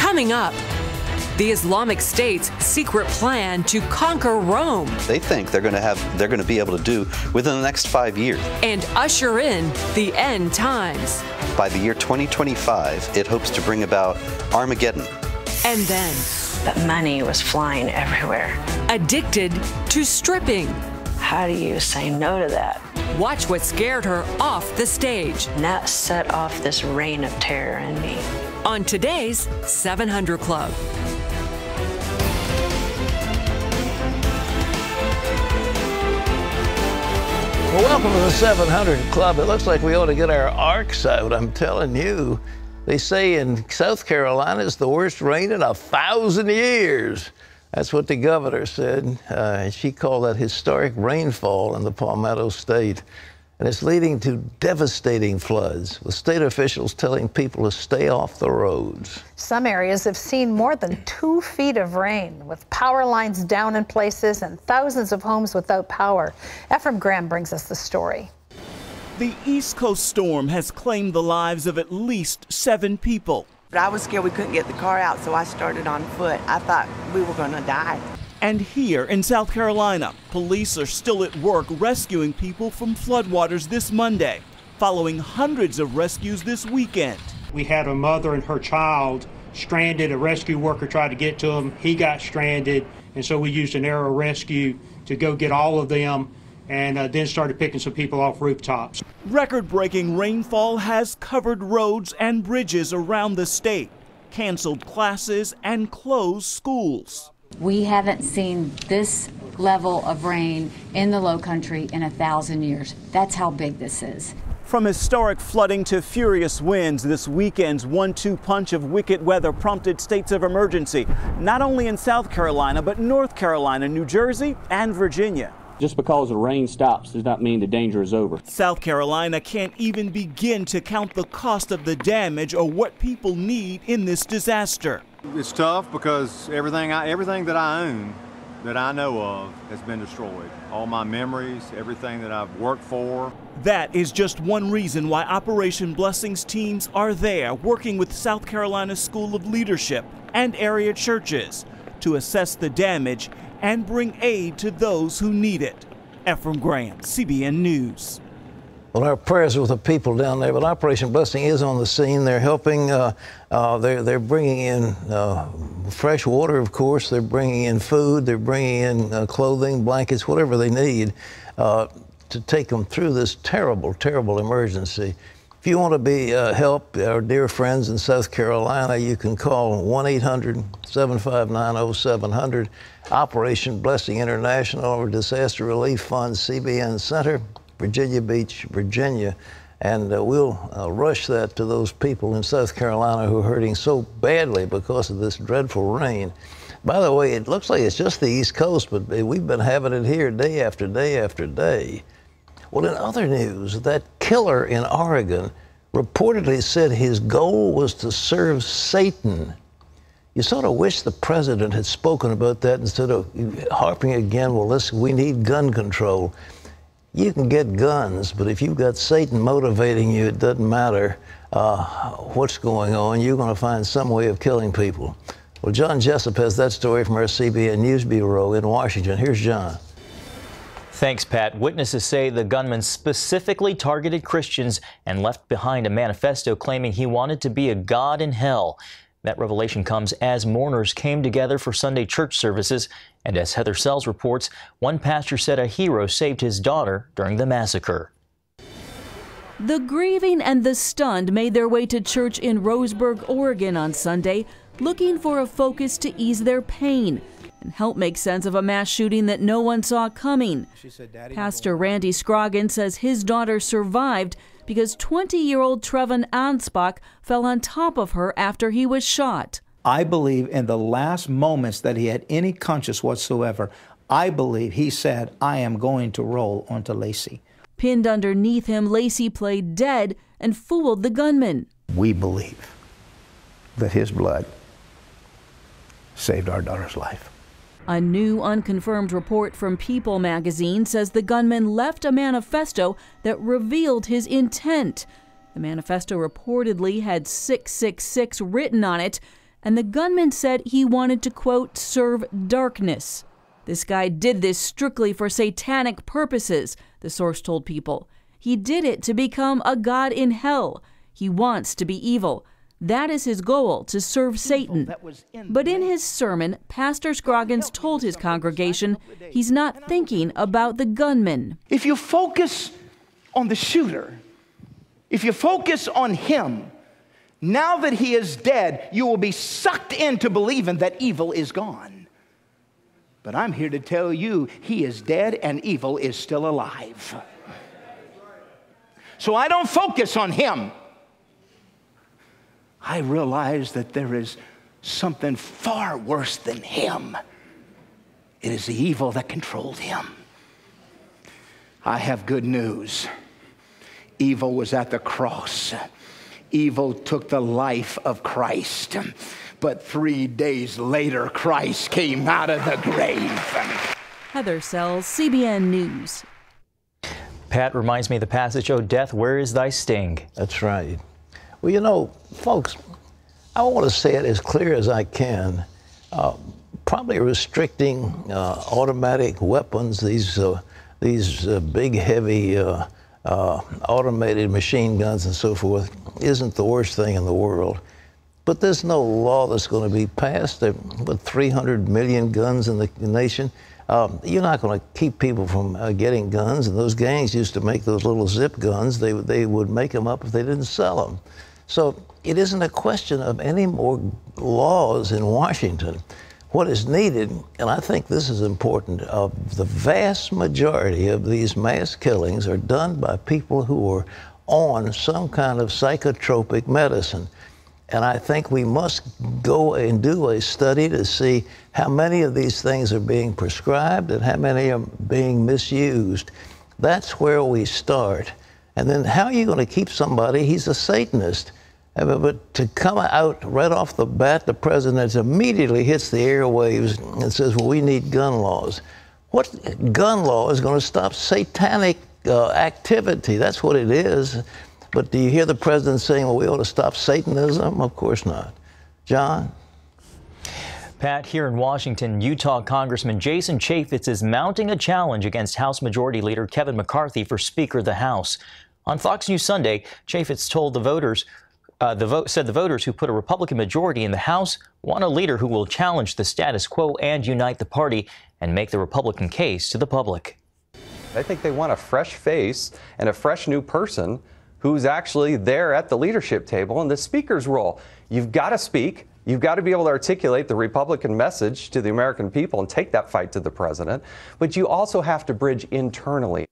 Coming up, the Islamic State's secret plan to conquer Rome. They think they're going to be able to do within the next 5 years. And usher in the end times. By the year 2025, it hopes to bring about Armageddon. And then, but money was flying everywhere. Addicted to stripping. How do you say no to that? Watch what scared her off the stage. And that set off this reign of terror in me. On today's 700 Club. Well, welcome to the 700 Club. It looks like we ought to get our arcs out. I'm telling you. They say in South Carolina it's the worst rain in 1,000 years. That's what the governor said. She called that historic rainfall in the Palmetto State. And it's leading to devastating floods, with state officials telling people to stay off the roads. Some areas have seen more than 2 feet of rain, with power lines down in places and thousands of homes without power. Ephraim Graham brings us the story. The East Coast storm has claimed the lives of at least 7 people. But I was scared we couldn't get the car out, so I started on foot. I thought we were going to die. And here in South Carolina, police are still at work rescuing people from floodwaters this Monday, following hundreds of rescues this weekend. We had a mother and her child stranded. A rescue worker tried to get to him. He got stranded, and so we used an aerial rescue to go get all of them, and then started picking some people off rooftops. Record-breaking rainfall has covered roads and bridges around the state, canceled classes, and closed schools. We haven't seen this level of rain in the Low Country in 1,000 years. That's how big this is. From historic flooding to furious winds, this weekend's 1-2 punch of wicked weather prompted states of emergency, not only in South Carolina, but North Carolina, New Jersey, and Virginia. Just because the rain stops does not mean the danger is over. South Carolina can't even begin to count the cost of the damage or what people need in this disaster. It's tough because everything that I own, that I know of, has been destroyed. All my memories, everything that I've worked for. That is just one reason why Operation Blessings teams are there, working with South Carolina School of Leadership and area churches to assess the damage and bring aid to those who need it. Ephraim Graham, CBN News. Well, our prayers are with the people down there, but Operation Blessing is on the scene. They're helping. They're bringing in fresh water, of course. They're bringing in food. They're bringing in clothing, blankets, whatever they need to take them through this terrible, terrible emergency. If you want to be help our dear friends in South Carolina, you can call 1-800-759-0700, Operation Blessing International, or Disaster Relief Fund, CBN Center, Virginia Beach, Virginia, and we'll rush that to those people in South Carolina who are hurting so badly because of this dreadful rain. By the way, it looks like it's just the East Coast, but we've been having it here day after day after day. Well, in other news, that killer in Oregon reportedly said his goal was to serve Satan. You sort of wish the president had spoken about that instead of harping again, well, listen, we need gun control. You can get guns, but if you've got Satan motivating you, it doesn't matter what's going on. You're going to find some way of killing people. Well, John Jessup has that story from our CBN News Bureau in Washington. Here's John. Thanks, Pat. Witnesses say the gunman specifically targeted Christians and left behind a manifesto claiming he wanted to be a god in hell. That revelation comes as mourners came together for Sunday church services. And as Heather Sells reports, one pastor said a hero saved his daughter during the massacre. The grieving and the stunned made their way to church in Roseburg, Oregon on Sunday, looking for a focus to ease their pain and help make sense of a mass shooting that no one saw coming. Pastor Randy Scroggin says his daughter survived because 20-year-old Trevon Anspach fell on top of her after he was shot. I believe in the last moments that he had any conscience whatsoever, I believe he said, I am going to roll onto Lacey. Pinned underneath him, Lacey played dead and fooled the gunman. We believe that his blood saved our daughter's life. A new unconfirmed report from People magazine says the gunman left a manifesto that revealed his intent. The manifesto reportedly had 666 written on it, and the gunman said he wanted to, quote, serve darkness. This guy did this strictly for satanic purposes, the source told People. He did it to become a god in hell. He wants to be evil. That is his goal, to serve Satan. But in his sermon, Pastor Scroggins told his congregation he's not thinking about the gunman. If you focus on the shooter, if you focus on him, now that he is dead, you will be sucked into believing that evil is gone. But I'm here to tell you, he is dead and evil is still alive. So I don't focus on him. I realize that there is something far worse than him. It is the evil that controlled him. I have good news. Evil was at the cross. Evil took the life of Christ. But 3 days later, Christ came out of the grave. Heather Sells, CBN News. Pat reminds me of the passage, "O death, where is thy sting?" That's right. Well, you know, folks, I want to say it as clear as I can. Probably restricting automatic weapons, these big, heavy automated machine guns and so forth, isn't the worst thing in the world. But there's no law that's going to be passed. There are 300 million guns in the nation. You're not going to keep people from getting guns. And those gangs used to make those little zip guns. They would make them up if they didn't sell them. So it isn't a question of any more laws in Washington. What is needed, and I think this is important, the vast majority of these mass killings are done by people who are on some kind of psychotropic medicine. And I think we must go and do a study to see how many of these things are being prescribed and how many are being misused. That's where we start. And then how are you going to keep somebody? He's a Satanist. But to come out right off the bat, the president immediately hits the airwaves and says, well, we need gun laws. What gun law is going to stop satanic activity? That's what it is. But do you hear the president saying, well, we ought to stop Satanism? Of course not. John? Pat, here in Washington, Utah Congressman Jason Chaffetz is mounting a challenge against House Majority Leader Kevin McCarthy for Speaker of the House. On Fox News Sunday, Chaffetz told the voters, said the voters who put a Republican majority in the House want a leader who will challenge the status quo and unite the party and make the Republican case to the public. I think they want a fresh face and a fresh new person who's actually there at the leadership table in the speaker's role. You've got to speak. You've got to be able to articulate the Republican message to the American people and take that fight to the president. But you also have to bridge internally.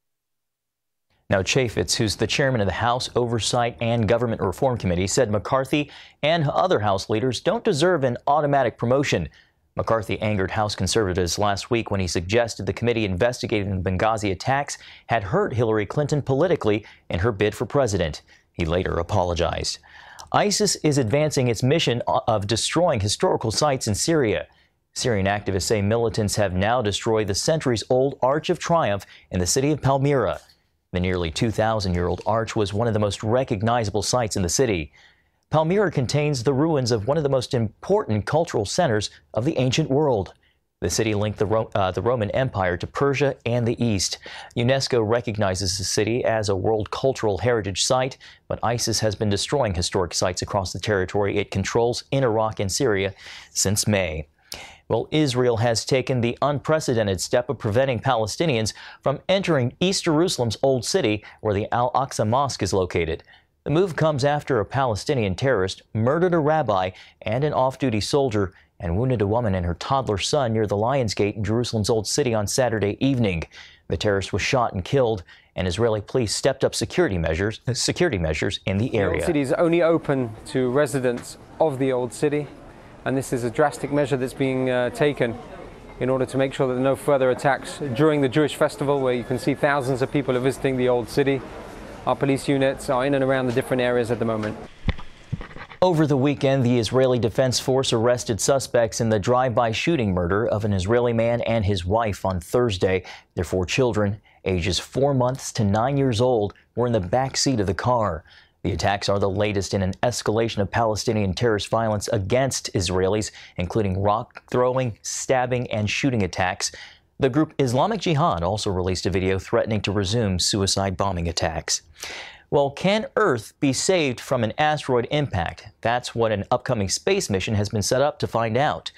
Now, Chaffetz, who's the chairman of the House Oversight and Government Reform Committee, said McCarthy and other House leaders don't deserve an automatic promotion. McCarthy angered House conservatives last week when he suggested the committee investigating the Benghazi attacks had hurt Hillary Clinton politically in her bid for president. He later apologized. ISIS is advancing its mission of destroying historical sites in Syria. Syrian activists say militants have now destroyed the centuries-old Arch of Triumph in the city of Palmyra. The nearly 2,000-year-old arch was one of the most recognizable sites in the city. Palmyra contains the ruins of one of the most important cultural centers of the ancient world. The city linked the Roman Empire to Persia and the East. UNESCO recognizes the city as a World Cultural Heritage Site, but ISIS has been destroying historic sites across the territory it controls in Iraq and Syria since May. Well, Israel has taken the unprecedented step of preventing Palestinians from entering East Jerusalem's Old City, where the Al-Aqsa Mosque is located. The move comes after a Palestinian terrorist murdered a rabbi and an off-duty soldier and wounded a woman and her toddler son near the Lions Gate in Jerusalem's Old City on Saturday evening. The terrorist was shot and killed, and Israeli police stepped up security measures in the area. The Old City is only open to residents of the Old City, and this is a drastic measure that's being taken in order to make sure that there are no further attacks during the Jewish festival, where you can see thousands of people are visiting the Old City. Our police units are in and around the different areas at the moment. Over the weekend, the Israeli Defense Force arrested suspects in the drive-by shooting murder of an Israeli man and his wife on Thursday. Their 4 children, ages 4 months to 9 years old, were in the back seat of the car. The attacks are the latest in an escalation of Palestinian terrorist violence against Israelis, including rock throwing, stabbing, and shooting attacks. The group Islamic Jihad also released a video threatening to resume suicide bombing attacks. Well, can Earth be saved from an asteroid impact? That's what an upcoming space mission has been set up to find out.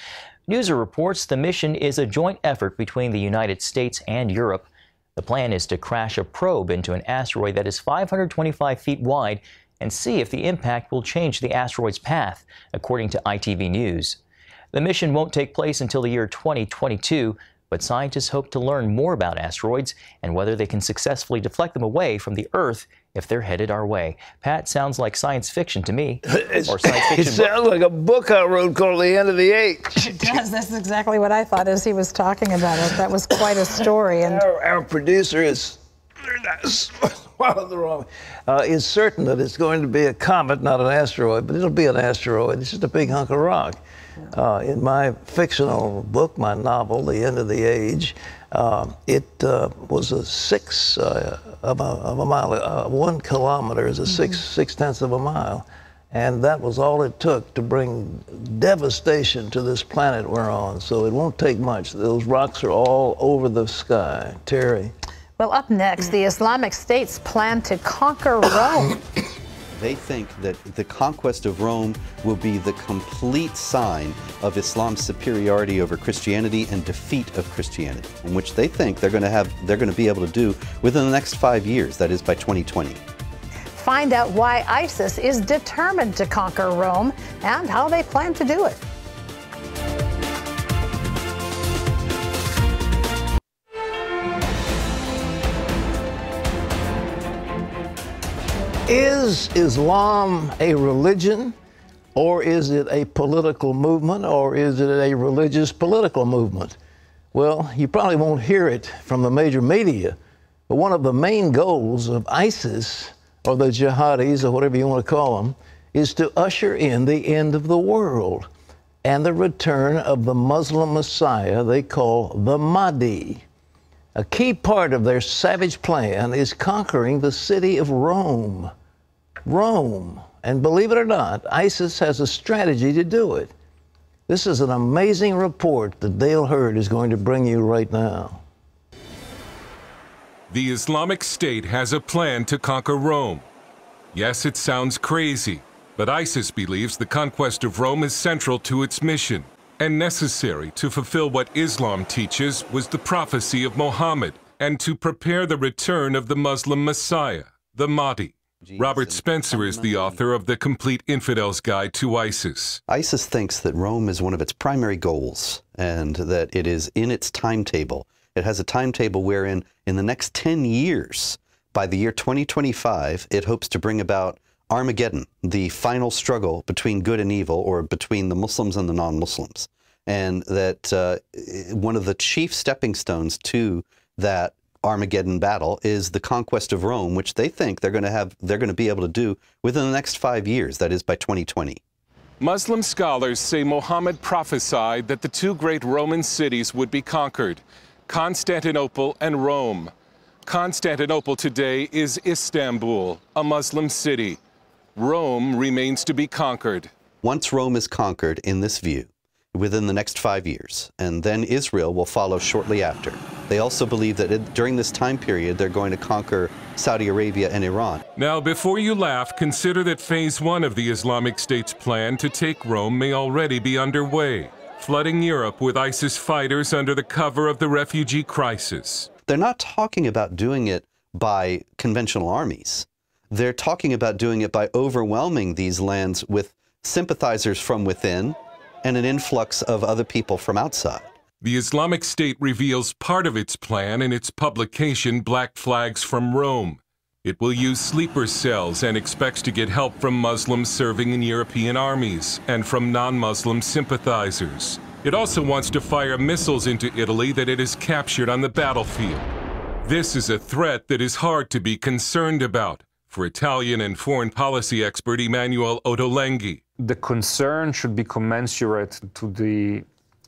Newser reports the mission is a joint effort between the United States and Europe. The plan is to crash a probe into an asteroid that is 525 feet wide and see if the impact will change the asteroid's path, according to ITV News. The mission won't take place until the year 2022, but scientists hope to learn more about asteroids and whether they can successfully deflect them away from the Earth if they're headed our way. Pat, sounds like science fiction to me. Or science fiction. It sounds like a book I wrote called The End of the Age. It does. That's exactly what I thought as he was talking about it. That was quite a story. And our producer is is certain that it's going to be a comet, not an asteroid, but it'll be an asteroid. It's just a big hunk of rock. In my fictional book, my novel, The End of the Age, it was a sixth of a mile. 1 kilometer is a six-tenths of a mile. And that was all it took to bring devastation to this planet we're on. So it won't take much. Those rocks are all over the sky. Terry. Well, up next, the Islamic State's plan to conquer Rome. They think that the conquest of Rome will be the complete sign of Islam's superiority over Christianity and defeat of Christianity, in which they think they're going to be able to do within the next 5 years, that is by 2020. Find out why ISIS is determined to conquer Rome and how they plan to do it. Is Islam a religion, or is it a political movement, or is it a religious political movement? Well, you probably won't hear it from the major media, but one of the main goals of ISIS, or the jihadis, or whatever you want to call them, is to usher in the end of the world and the return of the Muslim Messiah they call the Mahdi. A key part of their savage plan is conquering the city of Rome. Rome. And believe it or not, ISIS has a strategy to do it. This is an amazing report that Dale Hurd is going to bring you right now. The Islamic State has a plan to conquer Rome. Yes, it sounds crazy, but ISIS believes the conquest of Rome is central to its mission and necessary to fulfill what Islam teaches was the prophecy of Muhammad and to prepare the return of the Muslim Messiah, the Mahdi. Robert Spencer is the author of The Complete Infidel's Guide to ISIS. ISIS thinks that Rome is one of its primary goals and that it is in its timetable. It has a timetable wherein in the next 10 years, by the year 2025, it hopes to bring about Armageddon, the final struggle between good and evil, or between the Muslims and the non-Muslims. And that one of the chief stepping stones to that Armageddon battle is the conquest of Rome, which they think they're going to be able to do within the next 5 years, that is by 2020. Muslim scholars say Muhammad prophesied that the two great Roman cities would be conquered, Constantinople and Rome. Constantinople today is Istanbul, a Muslim city. Rome remains to be conquered. Once Rome is conquered, in this view, within the next 5 years, and then Israel will follow shortly after. They also believe that during this time period, they're going to conquer Saudi Arabia and Iran. Now, before you laugh, consider that phase 1 of the Islamic State's plan to take Rome may already be underway, flooding Europe with ISIS fighters under the cover of the refugee crisis. They're not talking about doing it by conventional armies. They're talking about doing it by overwhelming these lands with sympathizers from within and an influx of other people from outside. The Islamic State reveals part of its plan in its publication, Black Flags from Rome. It will use sleeper cells and expects to get help from Muslims serving in European armies and from non-Muslim sympathizers. It also wants to fire missiles into Italy that it has captured on the battlefield. This is a threat that is hard to be concerned about for Italian and foreign policy expert Emanuele Ottolenghi. The concern should be commensurate to the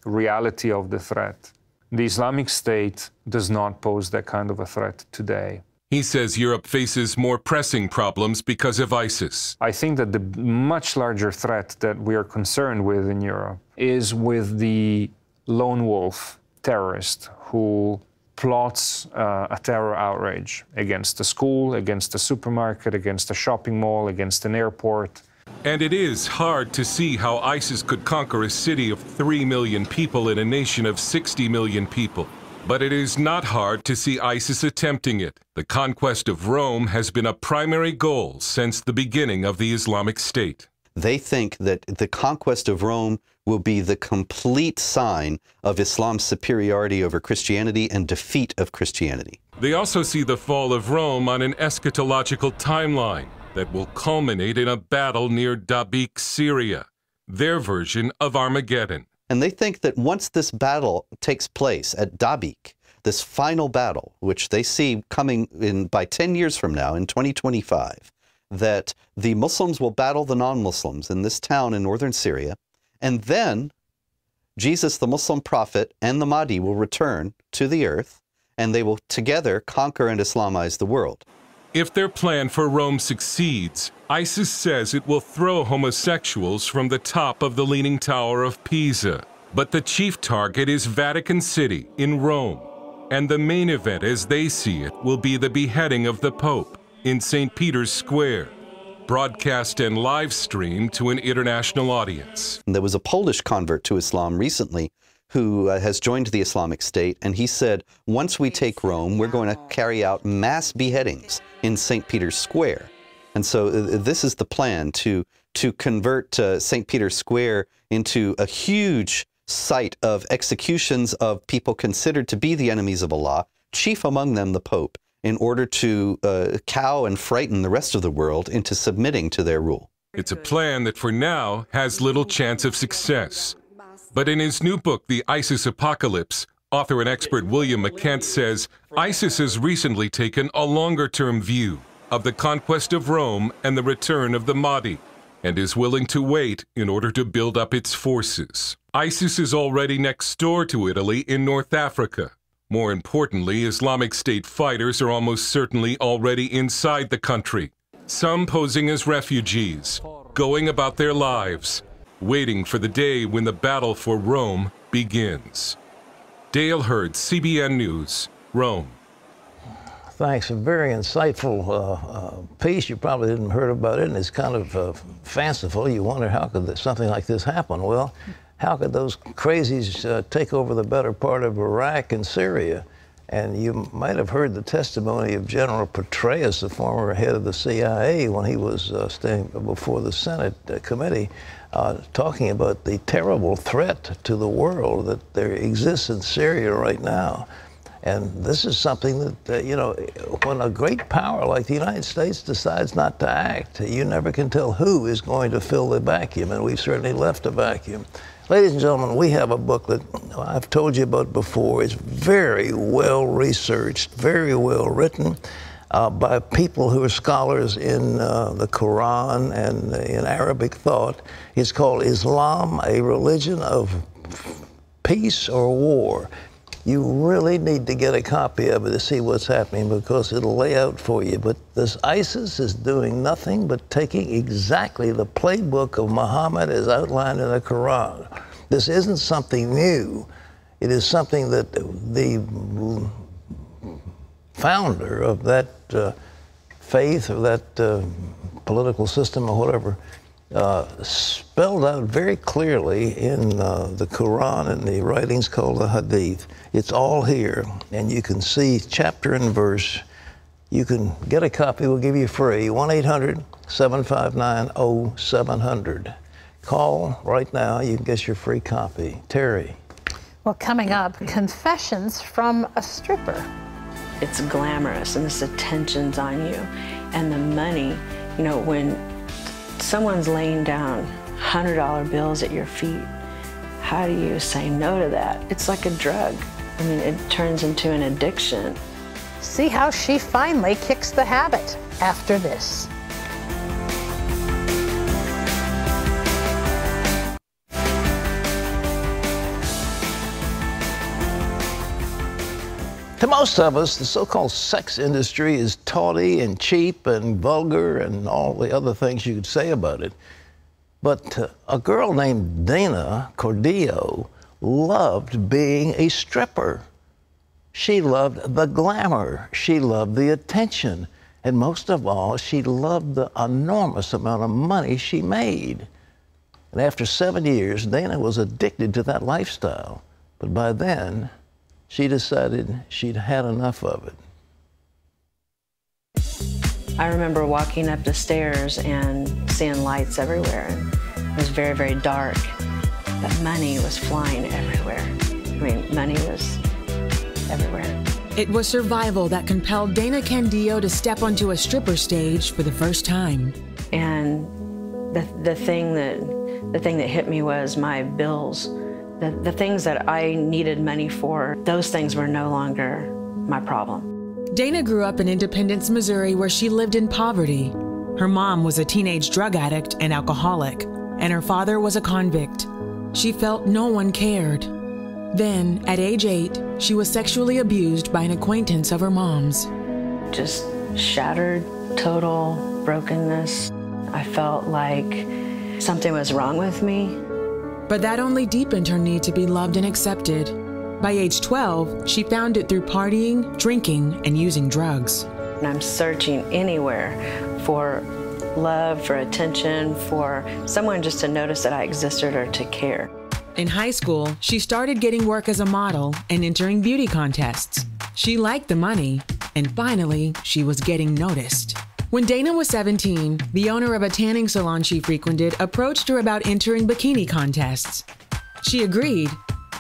reality of the threat. The Islamic State does not pose that kind of a threat today. He says Europe faces more pressing problems because of ISIS. I think that the much larger threat that we are concerned with in Europe is with the lone wolf terrorist who plots a terror outrage against a school, against a supermarket, against a shopping mall, against an airport. And it is hard to see how ISIS could conquer a city of 3 million people in a nation of 60 million people. But it is not hard to see ISIS attempting it. The conquest of Rome has been a primary goal since the beginning of the Islamic State. They think that the conquest of Rome will be the complete sign of Islam's superiority over Christianity and defeat of Christianity. They also see the fall of Rome on an eschatological timeline that will culminate in a battle near Dabiq, Syria, their version of Armageddon. And they think that once this battle takes place at Dabiq, this final battle, which they see coming in by 10 years from now, in 2025, that the Muslims will battle the non-Muslims in this town in northern Syria, and then Jesus, the Muslim prophet, and the Mahdi will return to the earth, and they will together conquer and Islamize the world. If their plan for Rome succeeds, ISIS says it will throw homosexuals from the top of the Leaning Tower of Pisa. But the chief target is Vatican City in Rome. And the main event, as they see it, will be the beheading of the Pope in St. Peter's Square, broadcast and live streamed to an international audience. There was a Polish convert to Islam recently who has joined the Islamic State, and he said, once we take Rome, we're going to carry out mass beheadings in St. Peter's Square. And so this is the plan, to convert St. Peter's Square into a huge site of executions of people considered to be the enemies of Allah, chief among them the Pope, in order to cow and frighten the rest of the world into submitting to their rule. It's a plan that for now has little chance of success. But in his new book, The ISIS Apocalypse, author and expert William McKent says ISIS has recently taken a longer-term view of the conquest of Rome and the return of the Mahdi, and is willing to wait in order to build up its forces. ISIS is already next door to Italy in North Africa. More importantly, Islamic State fighters are almost certainly already inside the country, some posing as refugees, going about their lives, waiting for the day when the battle for Rome begins. Dale Hurd, CBN News, Rome. Thanks. A very insightful piece. You probably didn't heard about it, and it's kind of fanciful. You wonder, how could something like this happen? Well, how could those crazies take over the better part of Iraq and Syria? And you might have heard the testimony of General Petraeus, the former head of the CIA, when he was standing before the Senate committee, talking about the terrible threat to the world that there exists in Syria right now. And this is something that, you know, when a great power like the United States decides not to act, you never can tell who is going to fill the vacuum, and we've certainly left a vacuum. Ladies and gentlemen, we have a book that I've told you about before. It's very well researched, very well written by people who are scholars in the Quran and in Arabic thought. It's called Islam, a Religion of Peace or War. You really need to get a copy of it to see what's happening, because it'll lay out for you. But this ISIS is doing nothing but taking exactly the playbook of Muhammad as outlined in the Quran. This isn't something new. It is something that the founder of that faith or that political system or whatever spelled out very clearly in the Quran and the writings called the Hadith. It's all here, and you can see chapter and verse. You can get a copy. We'll give you free. 1-800-759-0700. Call right now. You can get your free copy. Terry. Well, coming up, confessions from a stripper. It's glamorous, and this attention's on you. And the money, you know, when someone's laying down $100 bills at your feet, how do you say no to that? It's like a drug. I mean, it turns into an addiction. See how she finally kicks the habit after this. To most of us, the so-called sex industry is tawdry and cheap and vulgar and all the other things you could say about it. But a girl named Dana Cordillo loved being a stripper. She loved the glamour. She loved the attention. And most of all, she loved the enormous amount of money she made. And after 7 years, Dana was addicted to that lifestyle. But by then, she decided she'd had enough of it. I remember walking up the stairs and seeing lights everywhere. And it was very, very dark. But money was flying everywhere. I mean, money was everywhere. It was survival that compelled Dana Cordillo to step onto a stripper stage for the first time. And the thing that hit me was my bills. The things that I needed money for, those things were no longer my problem. Dana grew up in Independence, Missouri, where she lived in poverty. Her mom was a teenage drug addict and alcoholic, and her father was a convict. She felt no one cared. Then, at age 8, she was sexually abused by an acquaintance of her mom's. Just shattered, total brokenness. I felt like something was wrong with me. But that only deepened her need to be loved and accepted. By age 12, she found it through partying, drinking, and using drugs. And I'm searching anywhere for love, for attention, for someone just to notice that I existed or to care. In high school, she started getting work as a model and entering beauty contests. She liked the money, and finally, she was getting noticed. When Dana was 17, the owner of a tanning salon she frequented approached her about entering bikini contests. She agreed,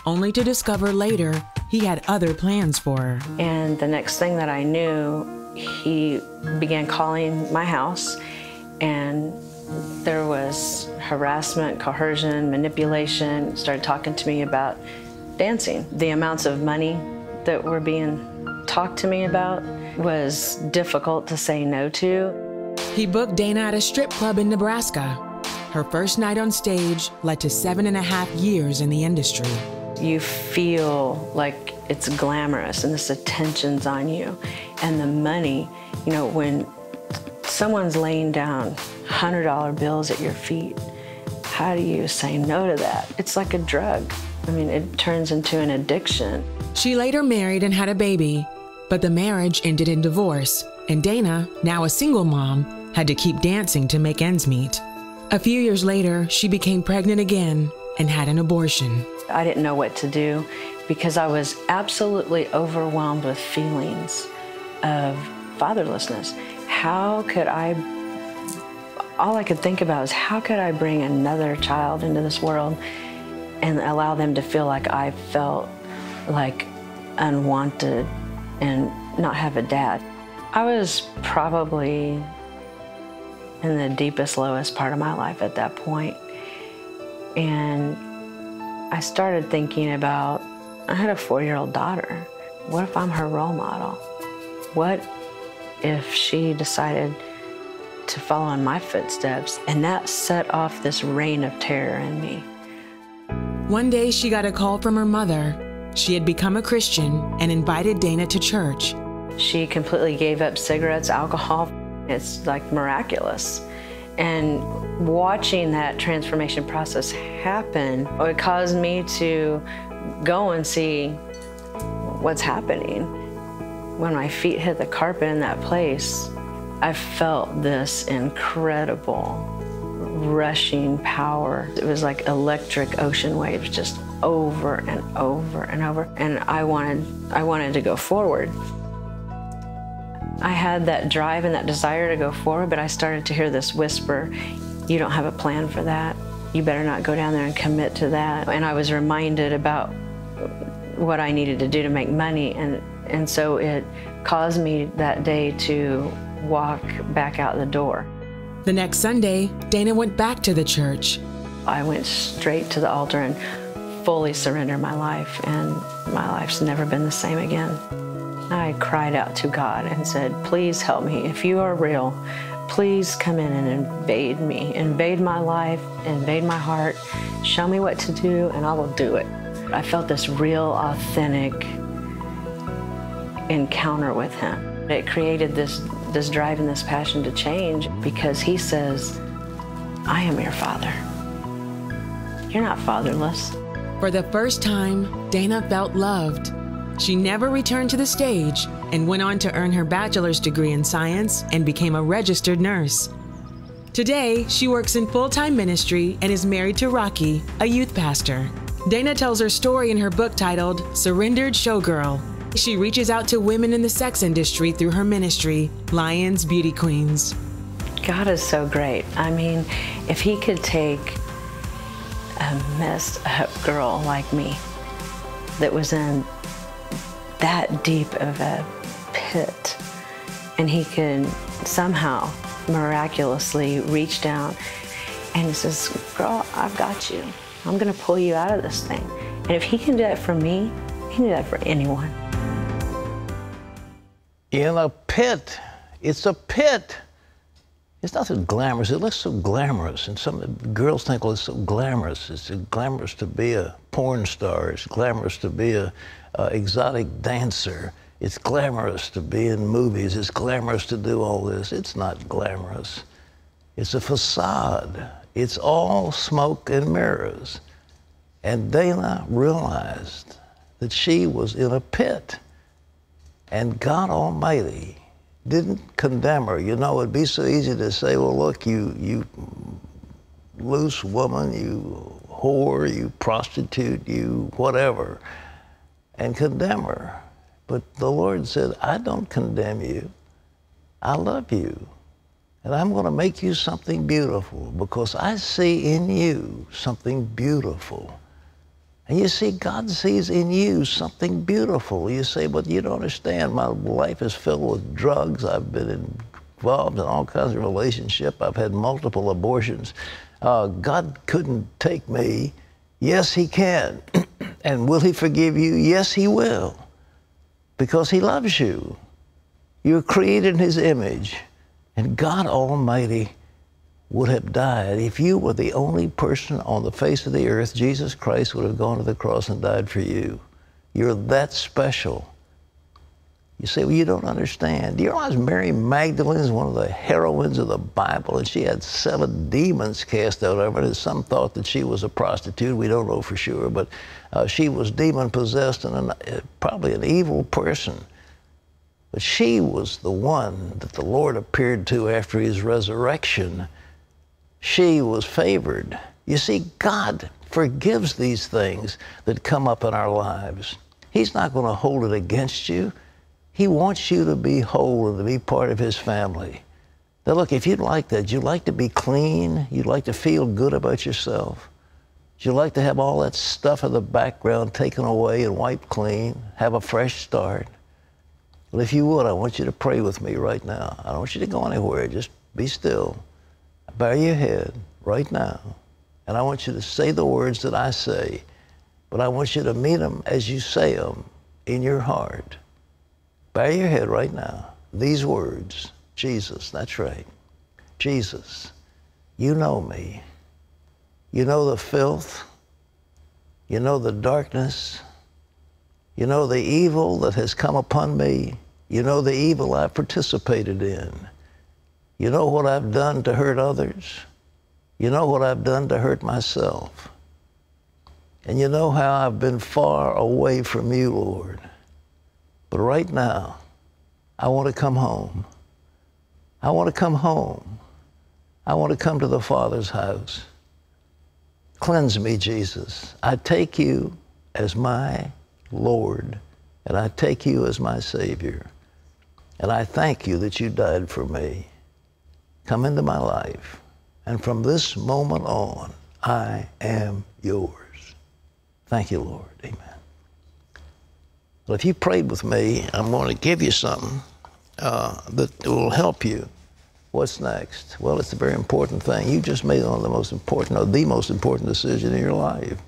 only to discover later he had other plans for her. And the next thing that I knew, he began calling my house, and there was harassment, coercion, manipulation, started talking to me about dancing. The amounts of money that were being talked to me about was difficult to say no to. He booked Dana at a strip club in Nebraska. Her first night on stage led to 7.5 years in the industry. You feel like it's glamorous and this attention's on you. And the money, you know, when someone's laying down $100 bills at your feet, how do you say no to that? It's like a drug. I mean, it turns into an addiction. She later married and had a baby, but the marriage ended in divorce, and Dana, now a single mom, had to keep dancing to make ends meet. A few years later, she became pregnant again and had an abortion. I didn't know what to do because I was absolutely overwhelmed with feelings of fatherlessness. How could all I could think about was how could I bring another child into this world and allow them to feel like I felt like unwanted and not have a dad. I was probably in the deepest, lowest part of my life at that point. And I started thinking about, I had a 4-year-old daughter. What if I'm her role model? What if she decided to follow in my footsteps? And that set off this reign of terror in me. One day she got a call from her mother. She had become a Christian and invited Dana to church. She completely gave up cigarettes, alcohol. It's like miraculous. And watching that transformation process happen, it caused me to go and see what's happening. When my feet hit the carpet in that place, I felt this incredible rushing power. It was like electric ocean waves just over and over and over. And I wanted to go forward. I had that drive and that desire to go forward, but I started to hear this whisper, you don't have a plan for that. You better not go down there and commit to that. And I was reminded about what I needed to do to make money. And so it caused me that day to walk back out the door. The next Sunday, Dana went back to the church. I went straight to the altar and fully surrendered my life, and my life's never been the same again. I cried out to God and said, please help me. If you are real, please come in and invade me, invade my life, invade my heart, show me what to do, and I will do it. I felt this real, authentic encounter with him. It created this drive and this passion to change because he says, I am your father. You're not fatherless. For the first time, Dana felt loved. She never returned to the stage and went on to earn her bachelor's degree in science and became a registered nurse. Today, she works in full-time ministry and is married to Rocky, a youth pastor. Dana tells her story in her book titled Surrendered Showgirl. She reaches out to women in the sex industry through her ministry, Lions Beauty Queens. God is so great. I mean, if he could take a messed up girl like me that was in that deep of a pit, and he could somehow miraculously reach down and he says, girl, I've got you. I'm gonna pull you out of this thing. And if he can do that for me, he can do that for anyone. In a pit. It's a pit. It's nothing glamorous. It looks so glamorous. And some girls think, well, it's so glamorous. It's glamorous to be a porn star. It's glamorous to be a exotic dancer. It's glamorous to be in movies. It's glamorous to do all this. It's not glamorous. It's a facade. It's all smoke and mirrors. And Dana realized that she was in a pit. And God Almighty didn't condemn her. You know, it'd be so easy to say, well, look, you loose woman, you whore, you prostitute, you whatever, and condemn her. But the Lord said, I don't condemn you. I love you. And I'm going to make you something beautiful because I see in you something beautiful. And you see, God sees in you something beautiful. You say, but you don't understand. My life is filled with drugs. I've been involved in all kinds of relationships. I've had multiple abortions. God couldn't take me. Yes, he can. And will he forgive you? Yes, he will. Because he loves you. You're created in his image. And God Almighty would have died. If you were the only person on the face of the earth, Jesus Christ would have gone to the cross and died for you. You're that special. You say, well, you don't understand. Do you realize Mary Magdalene is one of the heroines of the Bible, and she had 7 demons cast out of her, and some thought that she was a prostitute. We don't know for sure, but she was demon-possessed and probably an evil person. But she was the one that the Lord appeared to after his resurrection. She was favored. You see, God forgives these things that come up in our lives. He's not going to hold it against you. He wants you to be whole and to be part of his family. Now look, if you'd like that, you'd like to be clean, you'd like to feel good about yourself, you'd like to have all that stuff in the background taken away and wiped clean, have a fresh start. Well, if you would, I want you to pray with me right now. I don't want you to go anywhere. Just be still. Bow your head right now. And I want you to say the words that I say, but I want you to mean them as you say them in your heart. Bow your head right now. These words, Jesus, that's right. Jesus, you know me. You know the filth. You know the darkness. You know the evil that has come upon me. You know the evil I've participated in. You know what I've done to hurt others. You know what I've done to hurt myself. And you know how I've been far away from you, Lord. But right now, I want to come home. I want to come home. I want to come to the Father's house. Cleanse me, Jesus. I take you as my Lord, and I take you as my Savior. And I thank you that you died for me. Come into my life. And from this moment on, I am yours. Thank you, Lord. Amen. Well, if you prayed with me, I'm going to give you something that will help you. What's next? Well, it's a very important thing. You just made one of the most important, or the most important decision in your life.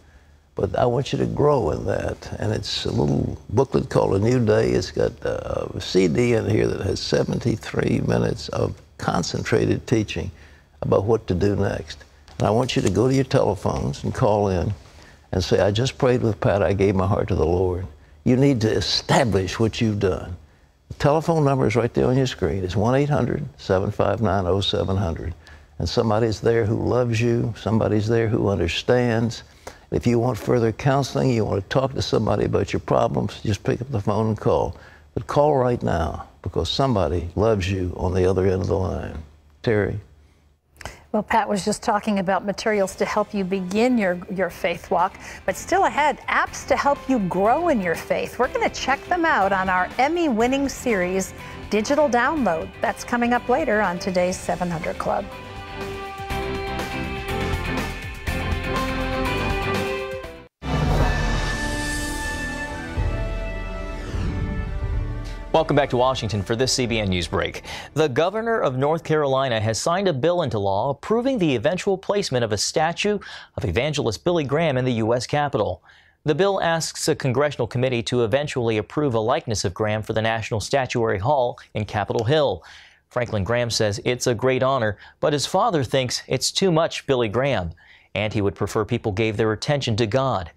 But I want you to grow in that. And it's a little booklet called A New Day. It's got a CD in here that has 73 minutes of concentrated teaching about what to do next. And I want you to go to your telephones and call in and say, I just prayed with Pat. I gave my heart to the Lord. You need to establish what you've done. The telephone number is right there on your screen. It's 1-800-759-0700. And somebody's there who loves you. Somebody's there who understands. If you want further counseling, you want to talk to somebody about your problems, just pick up the phone and call. But call right now, because somebody loves you on the other end of the line. Terry? Well, Pat was just talking about materials to help you begin your faith walk, but still ahead, apps to help you grow in your faith. We're going to check them out on our Emmy-winning series, Digital Download. That's coming up later on today's 700 Club. Welcome back to Washington for this CBN News Break. The governor of North Carolina has signed a bill into law approving the eventual placement of a statue of evangelist Billy Graham in the U.S. Capitol. The bill asks a congressional committee to eventually approve a likeness of Graham for the National Statuary Hall in Capitol Hill. Franklin Graham says it's a great honor, but his father thinks it's too much Billy Graham, and he would prefer people gave their attention to God.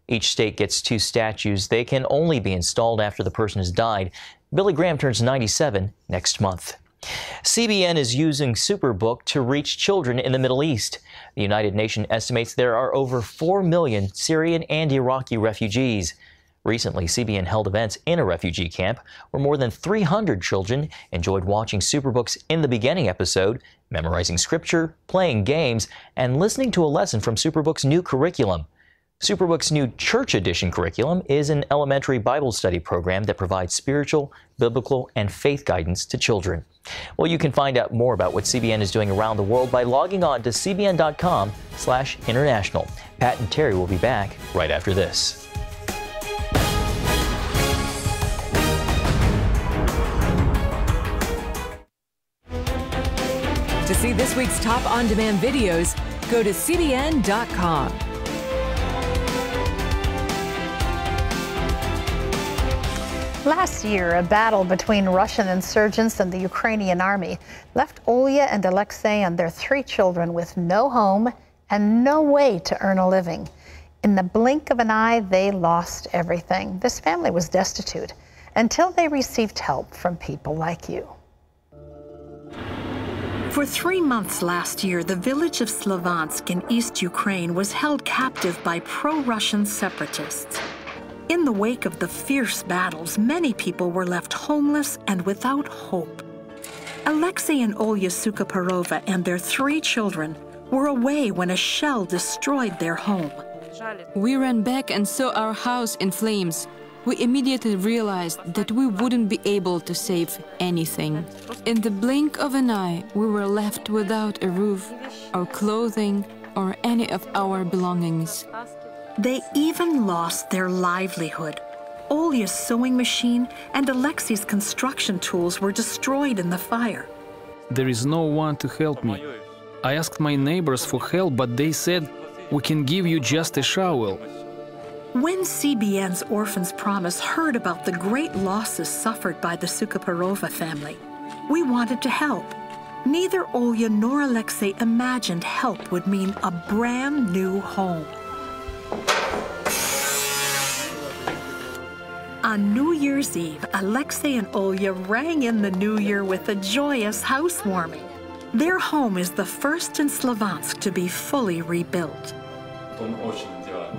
Each state gets 2 statues. They can only be installed after the person has died. Billy Graham turns 97 next month. CBN is using Superbook to reach children in the Middle East. The United Nations estimates there are over 4 million Syrian and Iraqi refugees. Recently, CBN held events in a refugee camp where more than 300 children enjoyed watching Superbook's In the Beginning episode, memorizing scripture, playing games, and listening to a lesson from Superbook's new curriculum. Superbook's new Church Edition curriculum is an elementary Bible study program that provides spiritual, biblical, and faith guidance to children. Well, you can find out more about what CBN is doing around the world by logging on to cbn.com/international. Pat and Terry will be back right after this. To see this week's top on-demand videos, go to cbn.com. Last year, a battle between Russian insurgents and the Ukrainian army left Olya and Alexei and their 3 children with no home and no way to earn a living. In the blink of an eye, they lost everything. This family was destitute until they received help from people like you. For 3 months last year, the village of Slavansk in East Ukraine was held captive by pro-Russian separatists. In the wake of the fierce battles, many people were left homeless and without hope. Alexei and Olya Sukaparova and their 3 children were away when a shell destroyed their home. We ran back and saw our house in flames. We immediately realized that we wouldn't be able to save anything. In the blink of an eye, we were left without a roof, or clothing, or any of our belongings. They even lost their livelihood. Olya's sewing machine and Alexei's construction tools were destroyed in the fire. There is no one to help me. I asked my neighbors for help, but they said, "We can give you just a shovel." When CBN's Orphans Promise heard about the great losses suffered by the Sukaparova family, we wanted to help. Neither Olya nor Alexei imagined help would mean a brand new home. On New Year's Eve, Alexei and Olya rang in the new year with a joyous housewarming. Their home is the first in Slavansk to be fully rebuilt.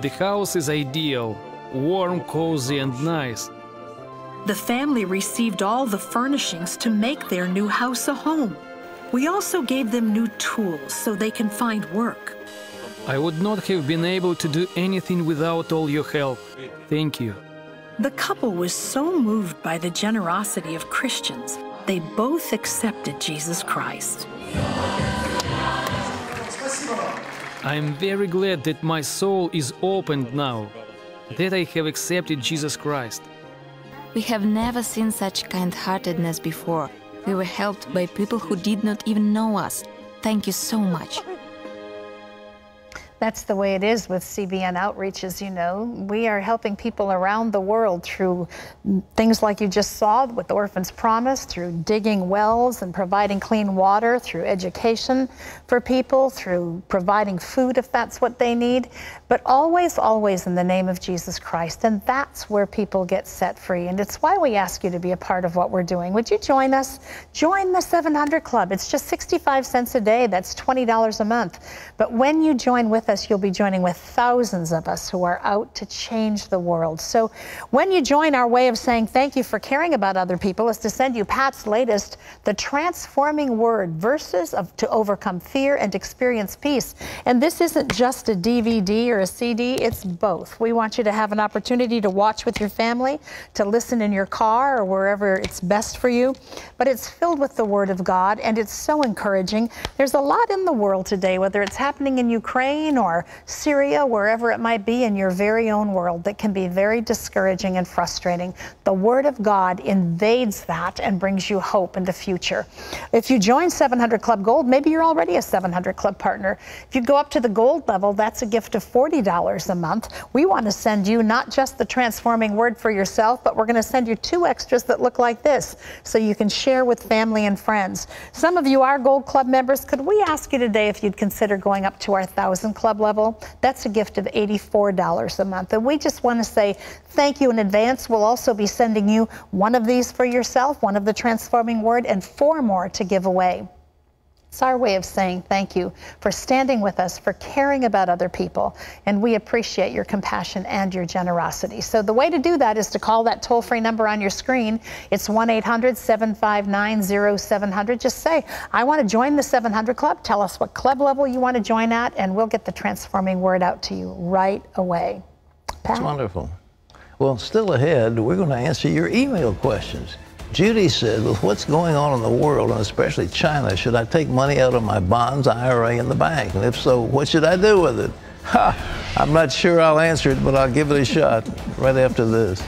The house is ideal, warm, cozy, and nice. The family received all the furnishings to make their new house a home. We also gave them new tools so they can find work. I would not have been able to do anything without all your help. Thank you. The couple was so moved by the generosity of Christians, they both accepted Jesus Christ. I am very glad that my soul is opened now, that I have accepted Jesus Christ. We have never seen such kind-heartedness before. We were helped by people who did not even know us. Thank you so much. That's the way it is with CBN Outreaches, you know. We are helping people around the world through things like you just saw with the Orphans Promise, through digging wells and providing clean water, through education for people, through providing food if that's what they need, but always, always in the name of Jesus Christ. And that's where people get set free. And it's why we ask you to be a part of what we're doing. Would you join us? Join the 700 Club. It's just 65 cents a day. That's $20 a month. But when you join with us, you'll be joining with thousands of us who are out to change the world. So when you join, our way of saying thank you for caring about other people is to send you Pat's latest, The Transforming Word, Verses to Overcome Fear and Experience Peace. And this isn't just a DVD or a CD, it's both. We want you to have an opportunity to watch with your family, to listen in your car or wherever it's best for you. But it's filled with the Word of God, and it's so encouraging. There's a lot in the world today, whether it's happening in Ukraine or Syria, wherever it might be in your very own world, that can be very discouraging and frustrating. The Word of God invades that and brings you hope in the future. If you join 700 Club Gold, maybe you're already a 700 Club partner. If you go up to the Gold level, that's a gift of $40 a month. We want to send you not just the Transforming Word for yourself, but we're going to send you 2 extras that look like this, so you can share with family and friends. Some of you are Gold Club members. Could we ask you today if you'd consider going up to our 1,000 Club level? That's a gift of $84 a month. And we just want to say thank you in advance. We'll also be sending you one of these for yourself, one of the Transforming Word, and 4 more to give away. It's our way of saying thank you for standing with us, for caring about other people, and we appreciate your compassion and your generosity. So the way to do that is to call that toll-free number on your screen. It's 1-800-759-0700. Just say, I want to join the 700 Club. Tell us what club level you want to join at, and we'll get the Transforming Word out to you right away. Pat? That's wonderful. Well, still ahead, we're going to answer your email questions. Judy said, with what's going on in the world, and especially China, should I take money out of my bonds, IRA, in the bank? And if so, what should I do with it? Ha! I'm not sure I'll answer it, but I'll give it a shot right after this.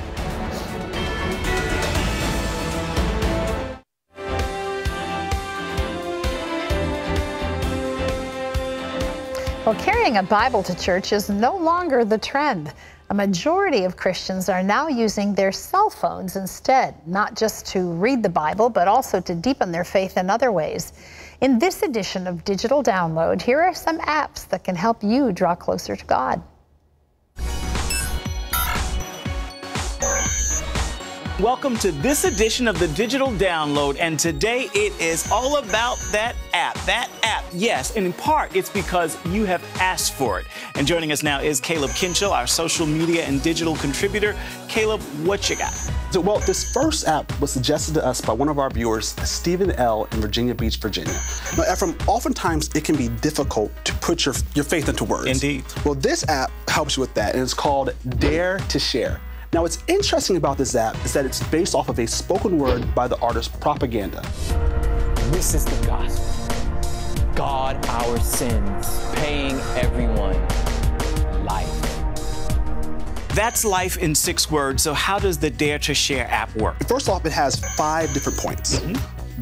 Well, carrying a Bible to church is no longer the trend. A majority of Christians are now using their cell phones instead, not just to read the Bible, but also to deepen their faith in other ways. In this edition of Digital Download, here are some apps that can help you draw closer to God. Welcome to this edition of the Digital Download, and today it is all about that app. Yes, and in part it's because you have asked for it. And joining us now is Caleb Kinchell, our social media and digital contributor. Caleb, what you got? So, well, this first app was suggested to us by one of our viewers, Stephen L. in Virginia Beach, Virginia. Now, Ephraim, oftentimes it can be difficult to put your faith into words. Indeed. Well, this app helps you with that, and it's called Dare to Share. Now, what's interesting about this app is that it's based off of a spoken word by the artist Propaganda. This is the gospel. God our sins, paying everyone life. That's life in 6 words. So how does the Dare to Share app work? First off, it has 5 different points.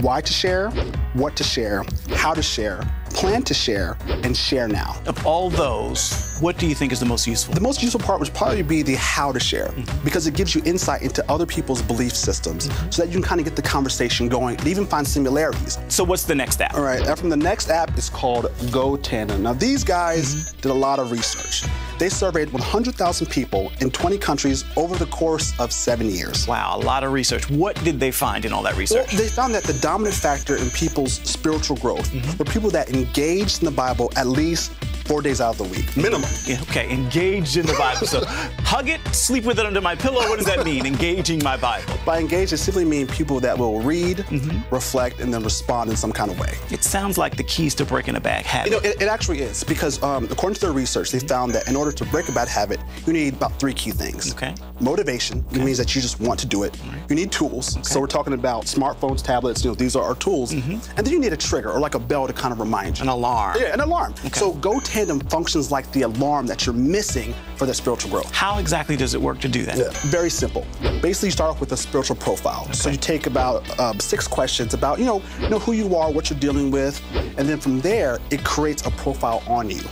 Why to share, what to share, how to share, plan to share, and share now. Of all those, what do you think is the most useful? The most useful part would probably be the how to share, because it gives you insight into other people's belief systems so that you can kind of get the conversation going and even find similarities. So what's the next app? All right, Ephraim, the next app is called GoTandem. Now, these guys did a lot of research. They surveyed 100,000 people in 20 countries over the course of 7 years. Wow, a lot of research. What did they find in all that research? Well, they found that the dominant factor in people's spiritual growth were people that engaged in the Bible at least 4 days out of the week, minimum. Yeah, okay, engaged in the Bible. So hug it, sleep with it under my pillow. What does that mean, engaging my Bible? By engaged, it simply means people that will read, reflect, and then respond in some kind of way. It sounds like the keys to breaking a bad habit. You know, it actually is, because according to their research, they found that in order to break a bad habit, you need about 3 key things. Okay. motivation. It means that you just want to do it. You need tools. So we're talking about smartphones, tablets, these are our tools. And then you need a trigger or like a bell to kind of remind you. An alarm. Yeah, an alarm. So Go Tandem functions like the alarm that you're missing for that spiritual growth. How exactly does it work to do that? Yeah, very simple. Basically, you start off with a spiritual profile. So you take about 6 questions about, you know who you are, what you're dealing with, and then from there, it creates a profile on you.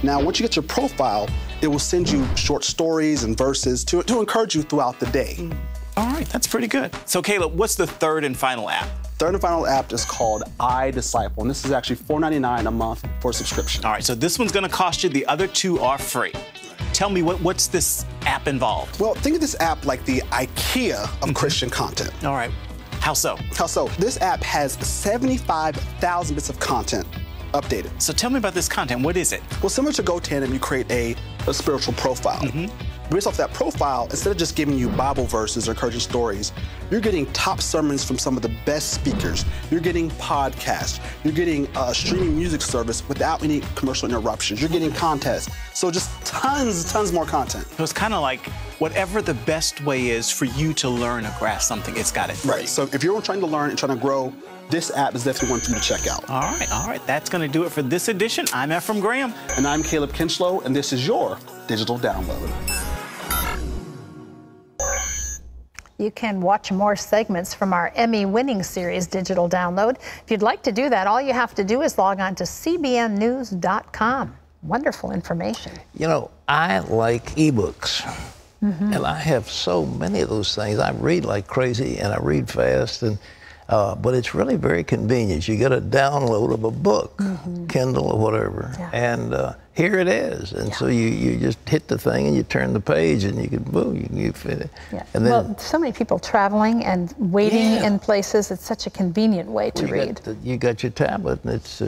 Now, once you get your profile, it will send you short stories and verses to encourage you throughout the day. All right, that's pretty good. So Caleb, what's the third and final app? Third and final app is called iDisciple, and this is actually $4.99 a month for a subscription. All right, so this one's gonna cost you, the other 2 are free. Tell me, what's this app involved? Well, think of this app like the IKEA of Christian content. All right, how so? How so? This app has 75,000 bits of content updated. So tell me about this content, what is it? Well, similar to Go Tandem, you create a spiritual profile. Based off that profile, instead of just giving you Bible verses or encouraging stories, you're getting top sermons from some of the best speakers. You're getting podcasts. You're getting a streaming music service without any commercial interruptions. You're getting contests. So just tons more content. So it's kind of like whatever the best way is for you to learn or grasp something, it's got it free. Right, so if you're trying to learn and trying to grow, this app is definitely one for you to check out. All right, that's gonna do it for this edition. I'm Ephraim Graham. And I'm Caleb Kinchlow, and this is your Digital Download. You can watch more segments from our Emmy-winning series, Digital Download. If you'd like to do that, all you have to do is log on to cbnnews.com. Wonderful information. You know, I like ebooks. And I have so many of those things. I read like crazy, and I read fast, and but it's really very convenient. You get a download of a book, Kindle or whatever, and here it is. And so you just hit the thing and you turn the page and you can, boom, you fit it. And then, well, so many people traveling and waiting in places. It's such a convenient way to read. You got your tablet, and it's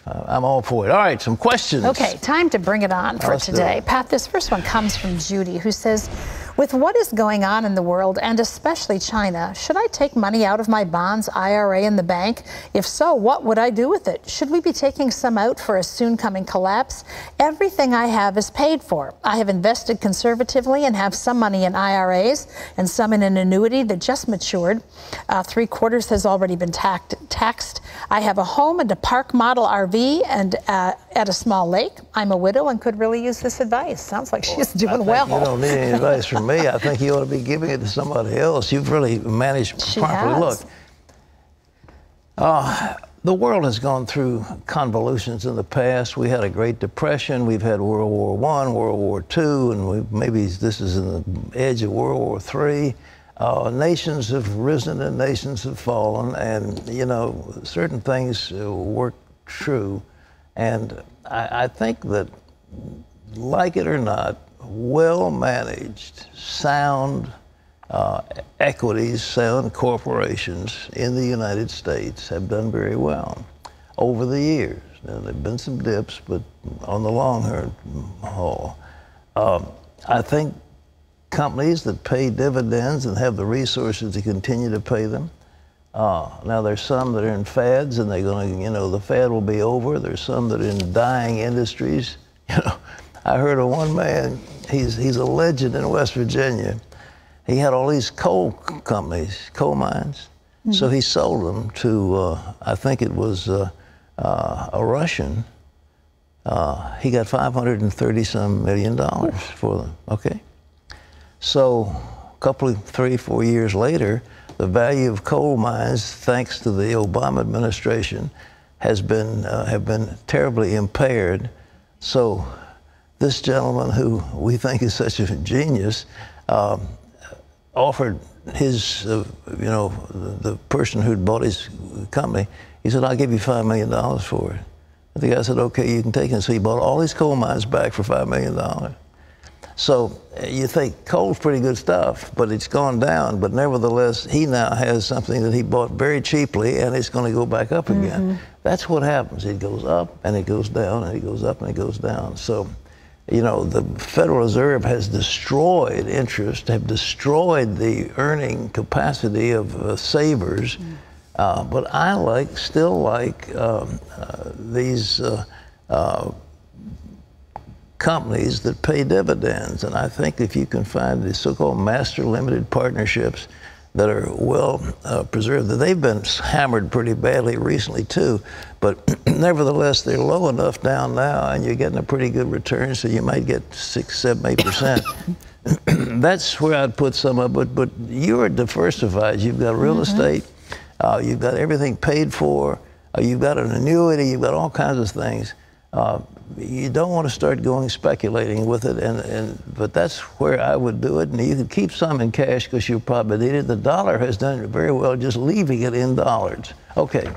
I'm all for it. All right, some questions. Okay, time to bring it on for today. Pat, this first one comes from Judy, who says, with what is going on in the world, and especially China, should I take money out of my bonds, IRA, in the bank? If so, what would I do with it? Should we be taking some out for a soon-coming collapse? Everything I have is paid for. I have invested conservatively and have some money in IRAs and some in an annuity that just matured. 3/4 has already been taxed. I have a home and a park model RV and at a small lake. I'm a widow and could really use this advice. Sounds like she's doing well. You don't need any advice from me. I think you ought to be giving it to somebody else. You've really managed properly. Look, the world has gone through convolutions in the past. We had a Great Depression. We've had World War I, World War II, and maybe this is in the edge of World War III. Nations have risen and nations have fallen, and you know, certain things work true. And I think that, like it or not, well-managed, sound equities, sound corporations in the United States have done very well over the years. Now, there have been some dips, but on the long haul, I think companies that pay dividends and have the resources to continue to pay them. Now, there's some that are in fads, and they're going to, you know, the fad will be over. There's some that are in dying industries. You know, I heard of one man, he's a legend in West Virginia. He had all these coal companies, coal mines. So he sold them to, I think it was a Russian. He got $530-some million for them, okay? So a couple of 3-4 years later, the value of coal mines, thanks to the Obama administration, have been terribly impaired. So this gentleman, who we think is such a genius, offered his, you know, the person who'd bought his company, he said, I'll give you $5 million for it. And the guy said, okay, you can take it. So he bought all these coal mines back for $5 million. So you think coal's pretty good stuff, but it's gone down. But nevertheless, he now has something that he bought very cheaply, and it's going to go back up again. That's what happens. It goes up, and it goes down, and it goes up, and it goes down. So, you know, the Federal Reserve has destroyed interest, have destroyed the earning capacity of savers. But I still like these companies that pay dividends. And I think if you can find the so-called master limited partnerships that are well preserved, that they've been hammered pretty badly recently too, but nevertheless they're low enough down now, and you're getting a pretty good return, so you might get 6, 7, 8%. That's where I'd put some of it. But you're diversified. You've got real estate, you've got everything paid for, you've got an annuity, you've got all kinds of things. You don't want to start going speculating with it, but that's where I would do it. And you can keep some in cash because you'll probably need it. The dollar has done very well just leaving it in dollars. Okay.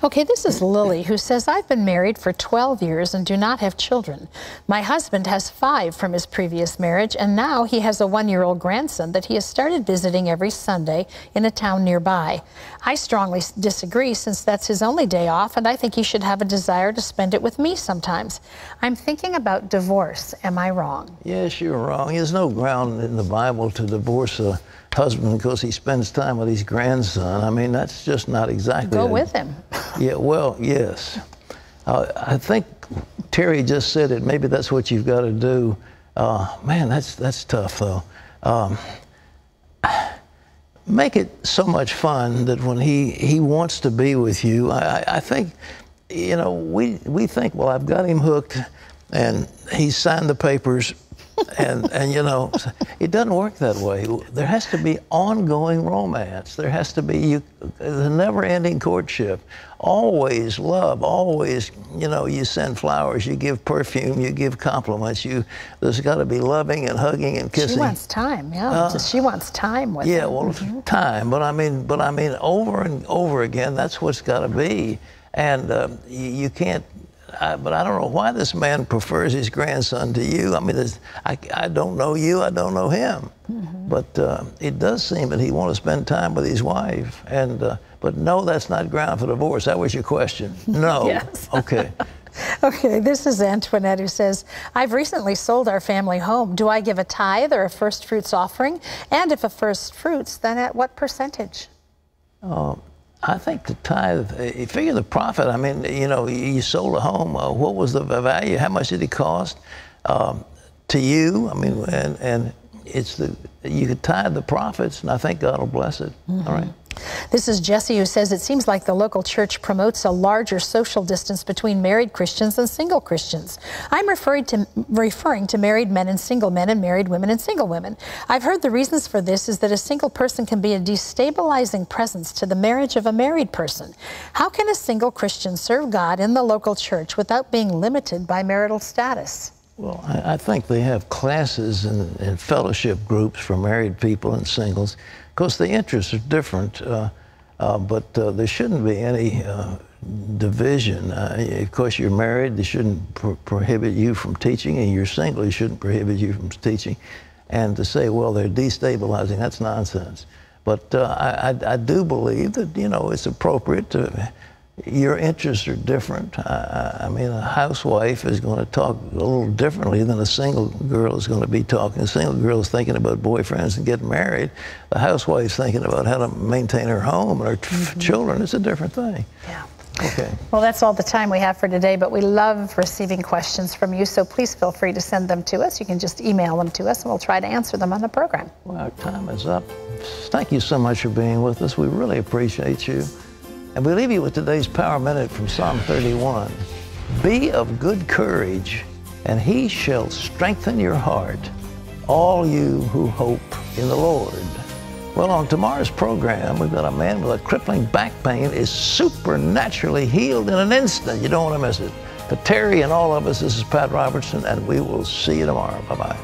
Okay, this is Lily, who says, I've been married for 12 years and do not have children. My husband has 5 from his previous marriage, and now he has a 1-year-old grandson that he has started visiting every Sunday in a town nearby. I strongly disagree, since that's his only day off, and I think he should have a desire to spend it with me sometimes. I'm thinking about divorce. Am I wrong? Yes, you're wrong. There's no ground in the Bible to divorce a husband because he spends time with his grandson. I mean, that's just not exactly. Go with him. Yeah, well, yes. I think Terry just said it. Maybe that's what you've got to do. Man, that's tough, though. Make it so much fun that when he wants to be with you, I think, you know, we think, well, I've got him hooked, and he's signed the papers. And you know, it doesn't work that way. There has to be ongoing romance. There has to be the never-ending courtship. Always love, always, you know, you send flowers, you give perfume, you give compliments. There's got to be loving and hugging and kissing. She wants time, yeah. She wants time with yeah, him. Well, time. But I mean, over and over again, that's what's got to be. And you can't. But I don't know why this man prefers his grandson to you. I mean, I don't know you, I don't know him. But it does seem that he wants to spend time with his wife. But no, that's not ground for divorce. That was your question. No. Yes. Okay. Okay, this is Antoinette, who says, I've recently sold our family home. Do I give a tithe or a first fruits offering? And if a first fruits, then at what percentage? I think the tithe, you figure the profit. I mean, you know, you sold a home. What was the value? How much did it cost to you? I mean, and you could tithe the profits, and I think God will bless it. All right. This is Jesse, who says it seems like the local church promotes a larger social distance between married Christians and single Christians. I'm referring to married men and single men and married women and single women. I've heard the reasons for this is that a single person can be a destabilizing presence to the marriage of a married person. How can a single Christian serve God in the local church without being limited by marital status? Well, I think they have classes and fellowship groups for married people and singles. Of course, the interests are different, but there shouldn't be any division. Of course, you're married, they shouldn't prohibit you from teaching, and you're single, they shouldn't prohibit you from teaching. And to say, well, they're destabilizing, that's nonsense. But I do believe that, you know, it's appropriate to. Your interests are different. I mean, a housewife is going to talk a little differently than a single girl is going to be talking. A single girl is thinking about boyfriends and getting married. The housewife's thinking about how to maintain her home and her children. It's a different thing. Yeah. Okay. Well, that's all the time we have for today, but we love receiving questions from you, so please feel free to send them to us. You can just email them to us, and we'll try to answer them on the program. Well, our time is up. Thank you so much for being with us. We really appreciate you. And we leave you with today's Power Minute from Psalm 31. Be of good courage, and he shall strengthen your heart, all you who hope in the Lord. Well, on tomorrow's program, we've got a man with a crippling back pain is supernaturally healed in an instant. You don't want to miss it. For Terry and all of us, this is Pat Robertson, and we will see you tomorrow. Bye-bye.